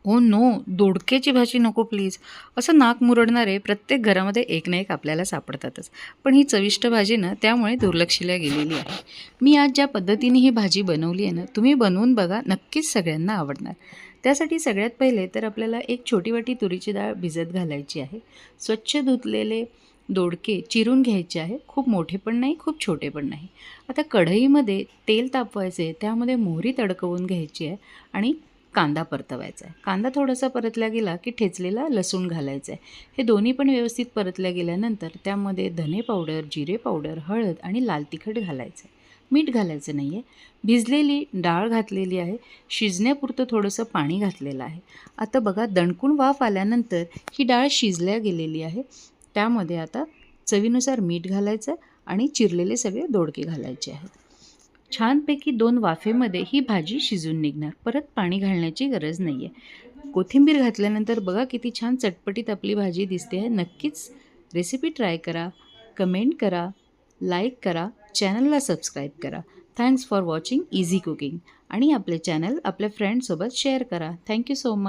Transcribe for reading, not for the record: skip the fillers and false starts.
Oh no, दोडक्याची भाजी नको please. असं नाक मुरडणारे प्रत्येक घरामध्ये एक ना एक आपल्याला सापडतातच. पण ही चविष्ट भाजी ना त्यामुळे दुर्लक्षिल्या गेलेली आहे. मी आज ज्या पद्धतीने ही भाजी बनवली आहे ना, तुम्ही बनवून बघा, नक्कीच सगळ्यांना आवडणार. त्यासाठी सगळ्यात पहिले तर आपल्याला एक छोटी वाटी तुरीची डाळ भिजत घालायची आहे. स्वच्छ धुतलेले दोडके चिरून घ्यायचे आहे. खूप मोठे पण नाही, खूप छोटे पण नाही. आता कढईमध्ये तेल तापवायचे, त्यामध्ये मोहरी तडकवून घ्यायची आहे आणि कांदा परतवायचा आहे. कांदा थोडासा परतला गेला की ठेचलेला लसूण घालायचा आहे. हे दोन्ही पण व्यवस्थित परतल्या गेल्यानंतर त्यामध्ये धने पावडर, जिरे पावडर, हळद आणि लाल तिखट घालायचं आहे. मीठ घालायचं नाही आहे. भिजलेली डाळ घातलेली आहे. शिजण्यापुरतं थोडंसं पाणी घातलेलं आहे. आता बघा, दणकून वाफ आल्यानंतर ही डाळ शिजल्या गेलेली आहे. त्यामध्ये आता चवीनुसार मीठ घालायचं आणि चिरलेले सगळे दोडके घालायचे आहेत. छानपैकी 2 वाफेमध्ये ही भाजी शिजून निघणार. परत पाणी घालण्याची गरज नाही आहे. कोथिंबीर घातल्यानंतर बघा किती छान चटपटीत आपली भाजी दिसते आहे. नक्कीच रेसिपी ट्राय करा, कमेंट करा, लाईक करा, चॅनलला सबस्क्राईब करा. Thanks for watching easy cooking आणि आपले चॅनल आपल्या फ्रेंड्ससोबत शेअर करा. Thank you so much.